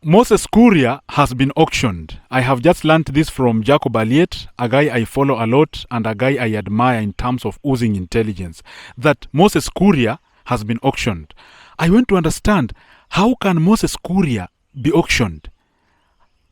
Moses Kuria has been auctioned. I have just learned this from Jacob Aliet, a guy I follow a lot and a guy I admire in terms of oozing intelligence, that Moses Kuria has been auctioned. I want to understand, how can Moses Kuria be auctioned?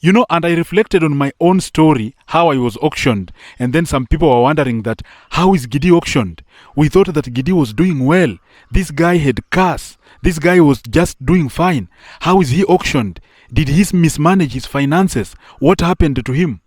You know, and I reflected on my own story, how I was auctioned. And then some people were wondering that, how is Gidi auctioned? We thought that Gidi was doing well. This guy had cars. This guy was just doing fine. How is he auctioned? Did he mismanage his finances? What happened to him?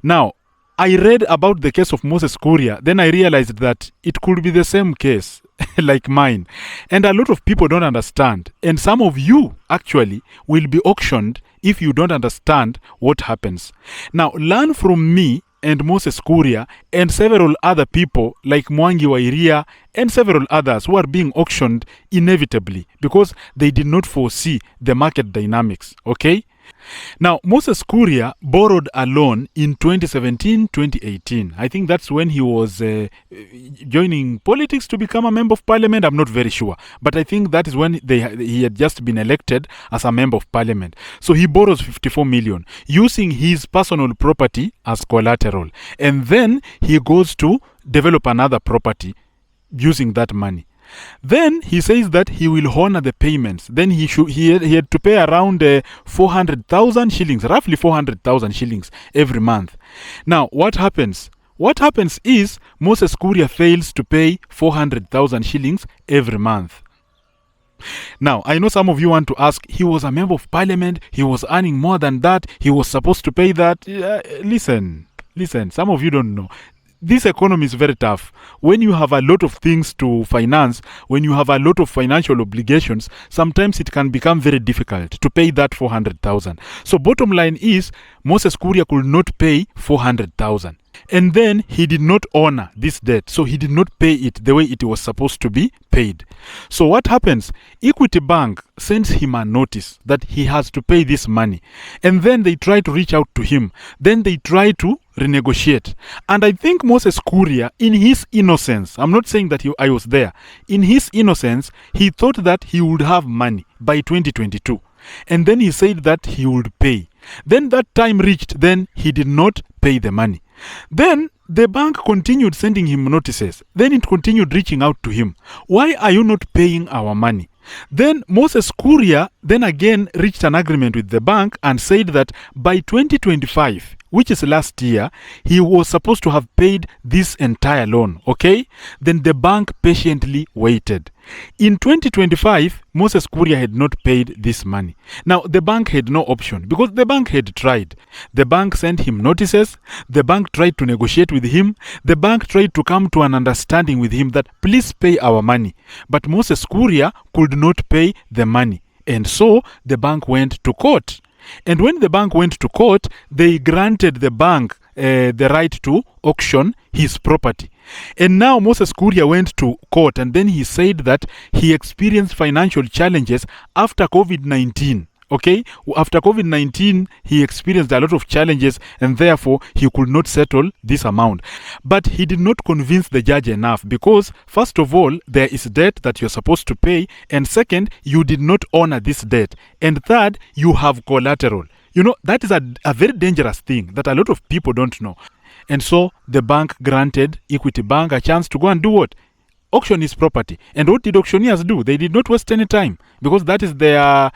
Now, I read about the case of Moses Kuria. Then I realized that it could be the same case like mine. And a lot of people don't understand. And some of you actually will be auctioned if you don't understand what happens. Now, learn from me and Moses Kuria and several other people like Mwangi Wairia and several others who are being auctioned inevitably because they did not foresee the market dynamics. Okay? Now, Moses Kuria borrowed a loan in 2017-2018. I think that's when he was joining politics to become a member of parliament. I'm not very sure. But I think that is when he had just been elected as a member of parliament. So he borrows 54 million using his personal property as collateral. And then he goes to develop another property using that money. Then he says that he will honor the payments. Then he had to pay around 400,000 shillings, roughly 400,000 shillings every month. Now, what happens? What happens is Moses Kuria fails to pay 400,000 shillings every month. Now, I know some of you want to ask, he was a member of parliament, he was earning more than that, he was supposed to pay that. Listen, some of you don't know. This economy is very tough. When you have a lot of things to finance, when you have a lot of financial obligations, sometimes it can become very difficult to pay that 400,000. So bottom line is, Moses Kuria could not pay 400,000. And then he did not honor this debt. So he did not pay it the way it was supposed to be paid. So what happens? Equity Bank sends him a notice that he has to pay this money. And then they try to reach out to him. Then they try to renegotiate. And I think Moses Kuria, in his innocence, I'm not saying that I was there, in his innocence, he thought that he would have money by 2022. And then he said that he would pay. Then that time reached, then he did not pay the money. Then the bank continued sending him notices. Then it continued reaching out to him. Why are you not paying our money? Then Moses Kuria then again reached an agreement with the bank and said that by 2025, which is last year, he was supposed to have paid this entire loan, okay? Then the bank patiently waited. In 2025, Moses Kuria had not paid this money. Now, the bank had no option because the bank had tried. The bank sent him notices. The bank tried to negotiate with him. The bank tried to come to an understanding with him that please pay our money. But Moses Kuria could not pay the money. And so the bank went to court. And when the bank went to court, they granted the bank the right to auction his property. And now Moses Kuria went to court and then he said that he experienced financial challenges after COVID-19. Okay, after COVID-19, he experienced a lot of challenges and therefore he could not settle this amount. But he did not convince the judge enough because, first of all, there is debt that you're supposed to pay. And second, you did not honor this debt. And third, you have collateral. You know, that is a very dangerous thing that a lot of people don't know. And so the bank granted Equity Bank a chance to go and do what? Auction his property. And what did auctioneers do? They did not waste any time because that is their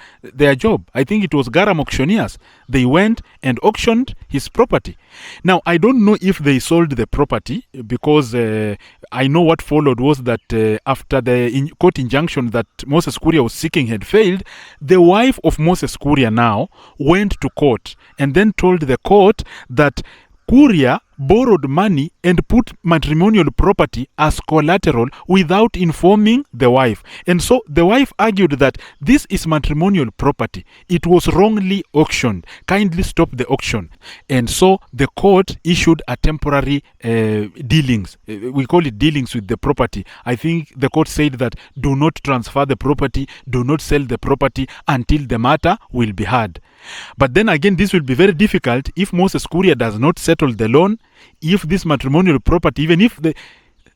job. I think it was Garam Auctioneers. They went and auctioned his property. Now, I don't know if they sold the property because I know what followed was that after the court injunction that Moses Kuria was seeking had failed, the wife of Moses Kuria now went to court and then told the court that Kuria borrowed money and put matrimonial property as collateral without informing the wife. And so the wife argued that this is matrimonial property. It was wrongly auctioned. Kindly stop the auction. And so the court issued a temporary dealings. We call it dealings with the property. I think the court said that do not transfer the property, do not sell the property until the matter will be heard. But then again, this will be very difficult if Moses Kuria does not settle the loan, if this matrimonial property, even if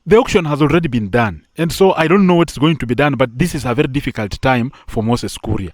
The auction has already been done, and so I don't know what's going to be done, but this is a very difficult time for Moses Kuria.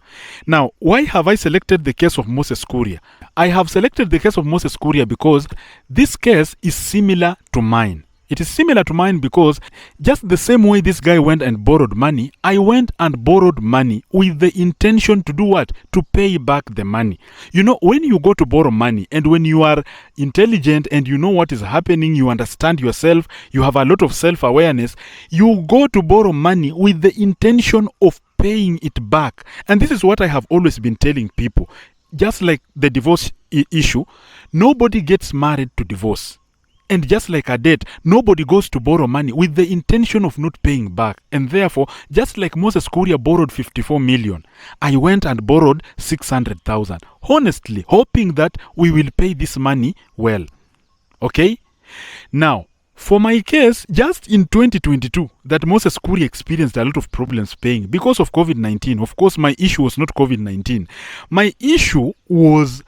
Now, why have I selected the case of Moses Kuria? I have selected the case of Moses Kuria because this case is similar to mine. It is similar to mine because just the same way this guy went and borrowed money, I went and borrowed money with the intention to do what? To pay back the money. You know, when you go to borrow money and when you are intelligent and you know what is happening, you understand yourself, you have a lot of self-awareness, you go to borrow money with the intention of paying it back. And this is what I have always been telling people. Just like the divorce issue, nobody gets married to divorce. And just like a debt, nobody goes to borrow money with the intention of not paying back. And therefore, just like Moses Kuria borrowed 54 million, I went and borrowed 600,000. Honestly, hoping that we will pay this money well. Okay? Now, for my case, just in 2022, that Moses Kuria experienced a lot of problems paying because of COVID-19. Of course, my issue was not COVID-19. My issue was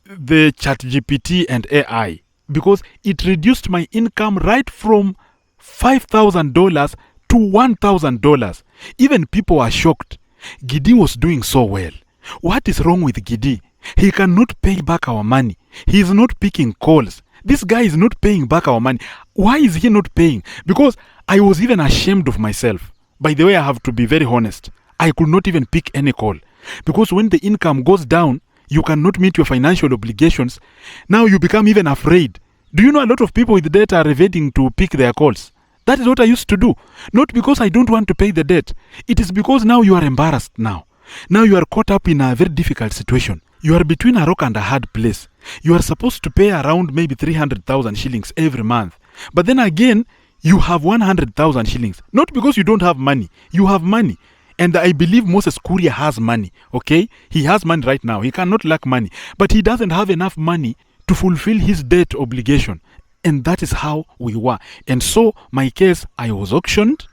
the ChatGPT and AI. Because it reduced my income right from $5,000 to $1,000. Even people were shocked. Gidi was doing so well. What is wrong with Gidi? He cannot pay back our money. He is not picking calls. This guy is not paying back our money. Why is he not paying? Because I was even ashamed of myself. By the way, I have to be very honest. I could not even pick any call. Because when the income goes down, you cannot meet your financial obligations. Now you become even afraid. Do you know a lot of people with debt are evading to pick their calls? That is what I used to do. Not because I don't want to pay the debt. It is because now you are embarrassed now. Now you are caught up in a very difficult situation. You are between a rock and a hard place. You are supposed to pay around maybe 300,000 shillings every month. But then again, you have 100,000 shillings. Not because you don't have money. You have money. And I believe Moses Kuria has money, okay? He has money right now. He cannot lack money. But he doesn't have enough money to fulfill his debt obligation. And that is how we were. And so, my case, I was auctioned,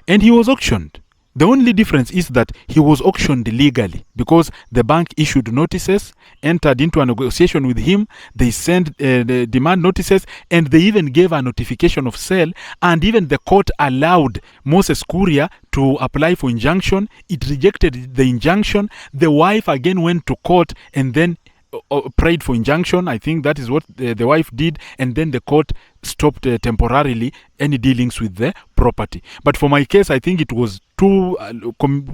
and he was auctioned. The only difference is that he was auctioned legally because the bank issued notices, entered into a negotiation with him, they sent the demand notices, and they even gave a notification of sale, and even the court allowed Moses Kuria to apply for injunction. It rejected the injunction. The wife again went to court and then prayed for injunction. I think that is what the wife did, and then the court stopped temporarily any dealings with the property. But for my case, I think it was too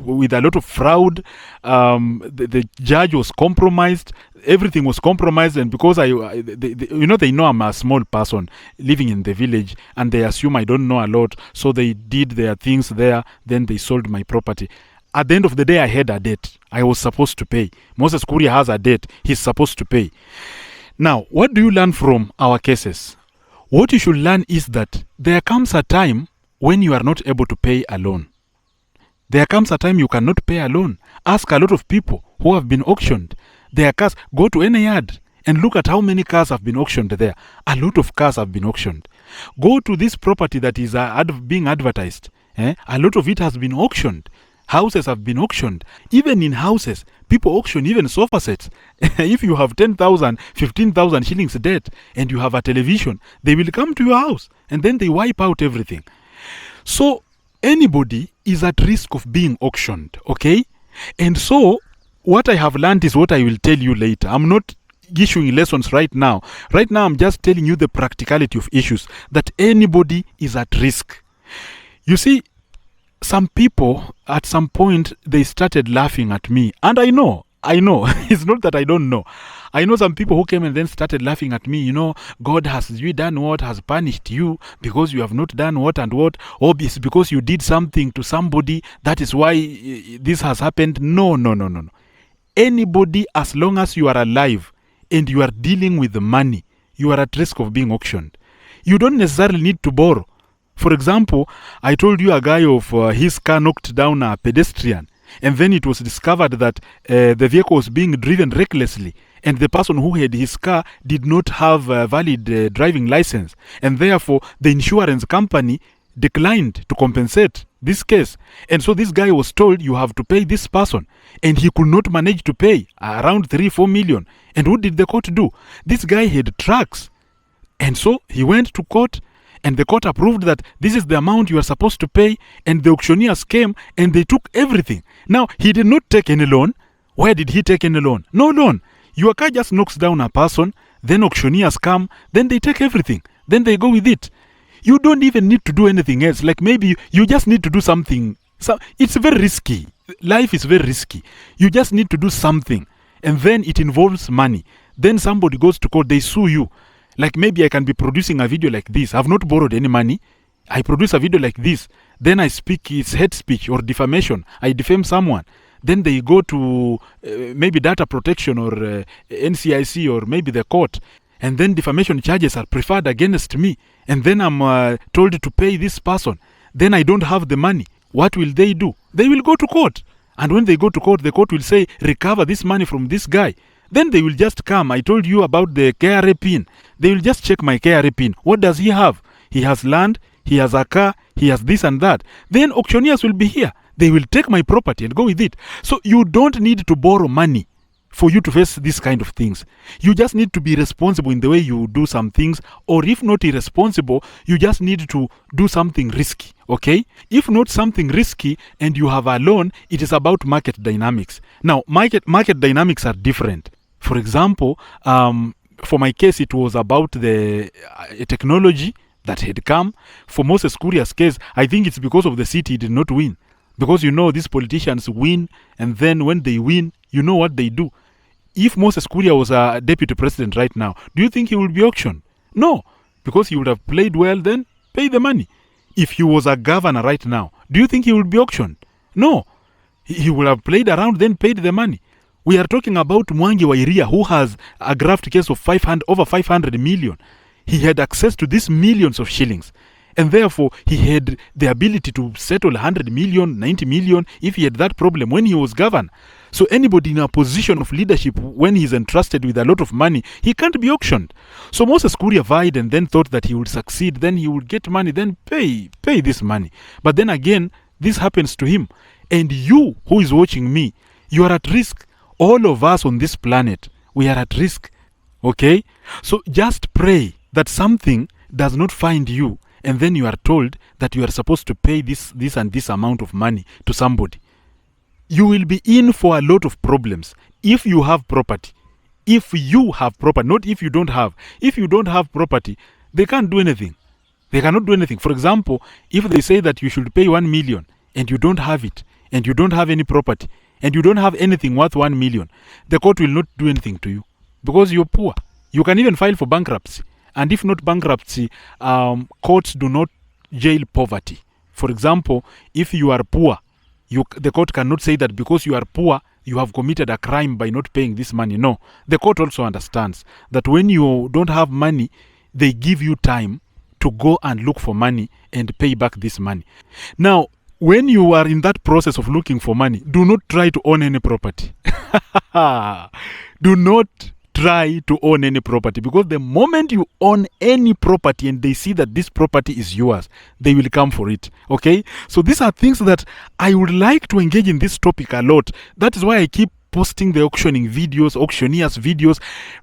with a lot of fraud. The judge was compromised. Everything was compromised, and because they know I'm a small person living in the village, and they assume I don't know a lot, so they did their things there. Then they sold my property. At the end of the day, I had a debt. I was supposed to pay. Moses Kuria has a debt. He's supposed to pay. Now, what do you learn from our cases? What you should learn is that there comes a time when you are not able to pay a loan. There comes a time you cannot pay a loan. Ask a lot of people who have been auctioned. Their cars, go to any yard and look at how many cars have been auctioned there. A lot of cars have been auctioned. Go to this property that is being advertised. A lot of it has been auctioned. Houses have been auctioned. Even in houses, people auction even sofa sets. If you have 10,000, 15,000 shillings debt and you have a television, they will come to your house and then they wipe out everything. So anybody is at risk of being auctioned, okay? And so what I have learned is what I will tell you later. I'm not issuing lessons right now. Right now, I'm just telling you the practicality of issues, that anybody is at risk. You see, some people at some point they started laughing at me, and I know it's not that I don't know. I know some people who came and then started laughing at me. God has you done what, has punished you because you have not done what and what, or it's because you did something to somebody, that is why this has happened. No. Anybody, as long as you are alive and you are dealing with the money, you are at risk of being auctioned. You don't necessarily need to borrow. For example, I told you a guy of his car knocked down a pedestrian, and then it was discovered that the vehicle was being driven recklessly, and the person who had his car did not have a valid driving license, and therefore the insurance company declined to compensate this case. And so this guy was told, you have to pay this person, and he could not manage to pay around 3-4 million. And what did the court do? This guy had trucks, and so he went to court. And the court approved that this is the amount you are supposed to pay, and the auctioneers came and they took everything. Now, he did not take any loan. Where did he take any loan? No loan. Your car just knocks down a person, then auctioneers come, then they take everything. Then they go with it. You don't even need to do anything else. Like maybe you just need to do something. So it's very risky. Life is very risky. You just need to do something. And then it involves money. Then somebody goes to court, they sue you. Like maybe I can be producing a video like this. I've not borrowed any money. I produce a video like this. Then I speak, it's hate speech or defamation. I defame someone. Then they go to maybe data protection or NCIC or maybe the court. And then defamation charges are preferred against me. And then I'm told to pay this person. Then I don't have the money. What will they do? They will go to court. And when they go to court, the court will say, recover this money from this guy. Then they will just come. I told you about the KRA pin. They will just check my KRA pin. What does he have? He has land, he has a car, he has this and that. Then auctioneers will be here. They will take my property and go with it. So you don't need to borrow money for you to face these kind of things. You just need to be responsible in the way you do some things, or if not irresponsible, you just need to do something risky, okay? If not something risky and you have a loan, it is about market dynamics. Now, market dynamics are different. For example, for my case, it was about the technology that had come. For Moses Kuria's case, I think it's because of the city he did not win. Because these politicians win, and then when they win, you know what they do. If Moses Kuria was a deputy president right now, do you think he would be auctioned? No, because he would have played well, then pay the money. If he was a governor right now, do you think he would be auctioned? No, he would have played around, then paid the money. We are talking about Mwangi Wairia, who has a graft case of over 500 million. He had access to these millions of shillings. And therefore, he had the ability to settle 100 million, 90 million, if he had that problem when he was governor. So anybody in a position of leadership, when he's entrusted with a lot of money, he can't be auctioned. So Moses Kuria vied and then thought that he would succeed, then he would get money, then pay this money. But then again, this happens to him. And you, who is watching me, you are at risk. All of us on this planet, we are at risk. Okay? So just pray that something does not find you, and then you are told that you are supposed to pay this and this amount of money to somebody. You will be in for a lot of problems if you have property. If you have property, not if you don't have. If you don't have property, they can't do anything. They cannot do anything. For example, if they say that you should pay 1 million and you don't have it, and you don't have any property, and you don't have anything worth 1 million, the court will not do anything to you because you're poor. You can even file for bankruptcy. And if not bankruptcy, courts do not jail poverty. For example, if you are poor, the court cannot say that because you are poor, you have committed a crime by not paying this money. No, the court also understands that when you don't have money, they give you time to go and look for money and pay back this money. Now, when you are in that process of looking for money, do not try to own any property. Do not try to own any property, because the moment you own any property and they see that this property is yours, they will come for it. Okay, so these are things that I would like to engage in this topic a lot. That is why I keep posting the auctioning videos, auctioneers videos,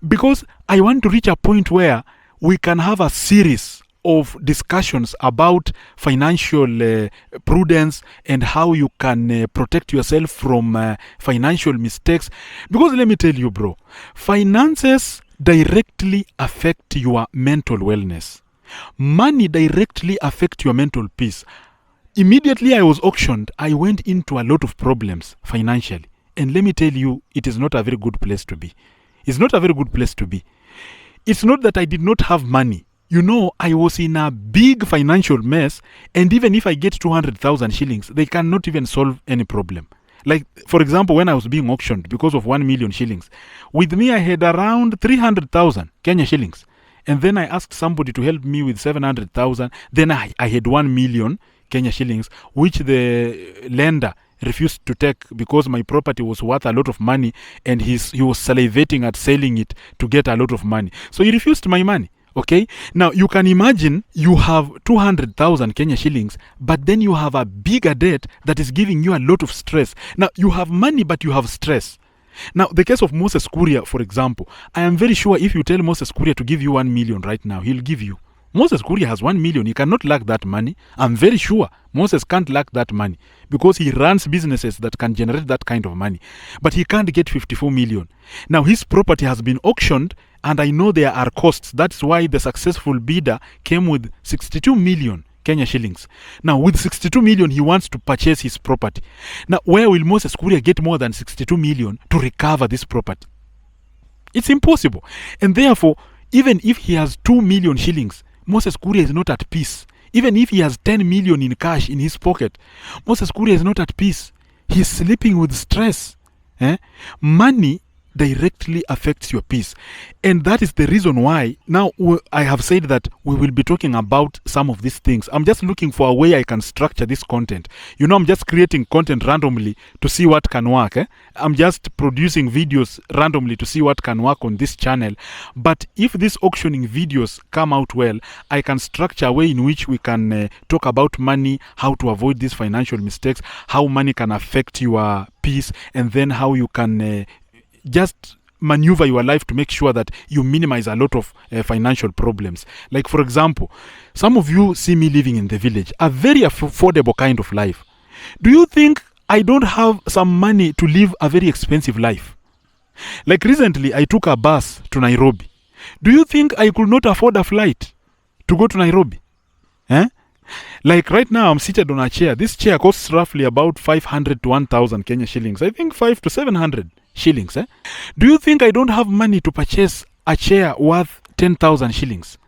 because I want to reach a point where we can have a series of discussions about financial prudence and how you can protect yourself from financial mistakes. Because let me tell you, bro, finances directly affect your mental wellness. Money directly affects your mental peace. Immediately I was auctioned, I went into a lot of problems financially. And let me tell you, it is not a very good place to be. It's not a very good place to be. It's not that I did not have money. You know, I was in a big financial mess, and even if I get 200,000 shillings, they cannot even solve any problem. Like, for example, when I was being auctioned because of 1 million shillings, with me I had around 300,000 Kenya shillings. And then I asked somebody to help me with 700,000. Then I had 1 million Kenya shillings, which the lender refused to take because my property was worth a lot of money, and he was salivating at selling it to get a lot of money. So he refused my money. Okay, now you can imagine you have 200,000 Kenya shillings, but then you have a bigger debt that is giving you a lot of stress. Now you have money, but you have stress. Now the case of Moses Kuria, for example, I am very sure if you tell Moses Kuria to give you 1 million right now, he'll give you. Moses Kuria has 1 million. He cannot lack that money. I'm very sure Moses can't lack that money because he runs businesses that can generate that kind of money. But he can't get 54 million. Now his property has been auctioned, and I know there are costs. That's why the successful bidder came with 62 million Kenya shillings. Now with 62 million, he wants to purchase his property. Now where will Moses Kuria get more than 62 million to recover this property? It's impossible. And therefore, even if he has 2 million shillings, Moses Kuria is not at peace. Even if he has 10 million in cash in his pocket, Moses Kuria is not at peace. He's sleeping with stress. Money directly affects your peace. And that is the reason why now I have said that we will be talking about some of these things. I'm just looking for a way I can structure this content. I'm just creating content randomly to see what can work. I'm just producing videos randomly to see what can work on this channel. But if these auctioning videos come out well, I can structure a way in which we can talk about money, how to avoid these financial mistakes, how money can affect your peace, and then how you can just maneuver your life to make sure that you minimize a lot of financial problems. Like, for example, some of you see me living in the village, a very affordable kind of life. Do you think I don't have some money to live a very expensive life? Like recently, I took a bus to Nairobi. Do you think I could not afford a flight to go to Nairobi? Like right now, I'm seated on a chair. This chair costs roughly about 500 to 1,000 Kenya shillings. I think 5 to 700 shillings. Do you think I don't have money to purchase a chair worth 10,000 shillings?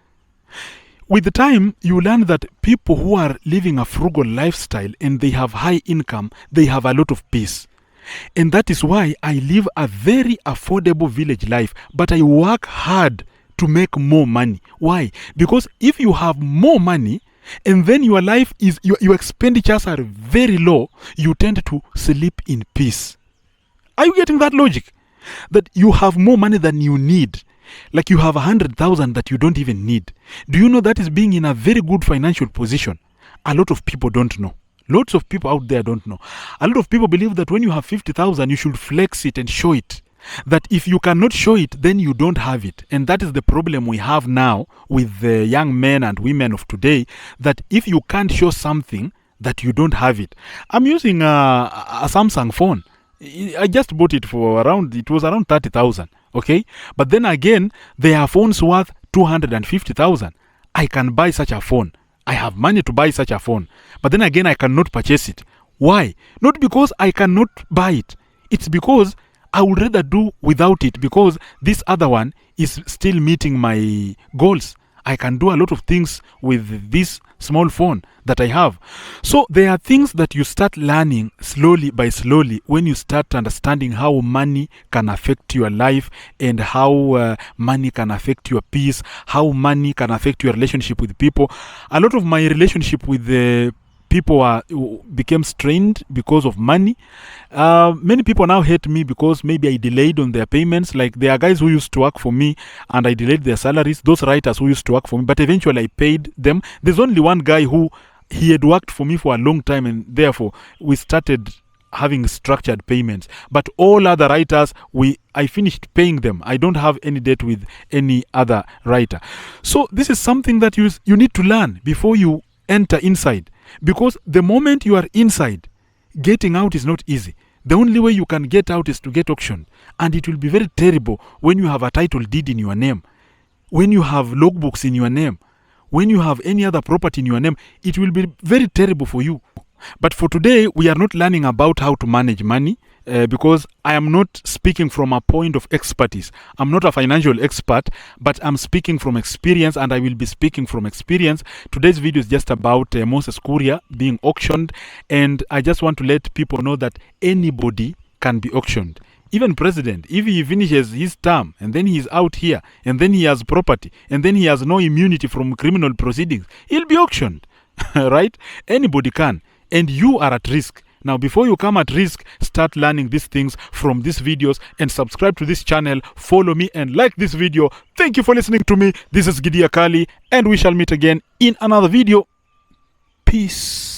With the time, you learn that people who are living a frugal lifestyle and they have high income, they have a lot of peace. And that is why I live a very affordable village life, but I work hard to make more money. Why? Because if you have more money, and then your life is, your expenditures are very low, you tend to sleep in peace. Are you getting that logic? That you have more money than you need. Like you have 100,000 that you don't even need. Do you know that is being in a very good financial position? A lot of people don't know. Lots of people out there don't know. A lot of people believe that when you have 50,000, you should flex it and show it. That if you cannot show it, then you don't have it. And that is the problem we have now with the young men and women of today, that if you can't show something, that you don't have it. I'm using a Samsung phone. I just bought it for it was around 30,000, okay? But then again, there are phones worth 250,000. I can buy such a phone. I have money to buy such a phone. But then again, I cannot purchase it. Why? Not because I cannot buy it. It's because I would rather do without it, because this other one is still meeting my goals. I can do a lot of things with this small phone that I have. So there are things that you start learning slowly by slowly when you start understanding how money can affect your life, and how money can affect your peace, how money can affect your relationship with people. A lot of my relationship with the people became strained because of money. Many people now hate me because maybe I delayed on their payments. Like there are guys who used to work for me and I delayed their salaries. Those writers who used to work for me, but eventually I paid them. There's only one guy who he had worked for me for a long time, and therefore we started having structured payments. But all other writers, I finished paying them. I don't have any debt with any other writer. So this is something that you need to learn before you enter inside. Because the moment you are inside, getting out is not easy. The only way you can get out is to get auctioned. And it will be very terrible when you have a title deed in your name, when you have logbooks in your name, when you have any other property in your name. It will be very terrible for you. But for today, we are not learning about how to manage money, because I am not speaking from a point of expertise. I'm not a financial expert, but I'm speaking from experience, and I will be speaking from experience. Today's video is just about Moses Kuria being auctioned, and I just want to let people know that anybody can be auctioned. Even president, if he finishes his term and then he is out here and then he has property and then he has no immunity from criminal proceedings, he'll be auctioned, right? Anybody can, and you are at risk. Now, before you come at risk, start learning these things from these videos and subscribe to this channel, follow me and like this video. Thank you for listening to me. This is Gidia Kali, and we shall meet again in another video. Peace.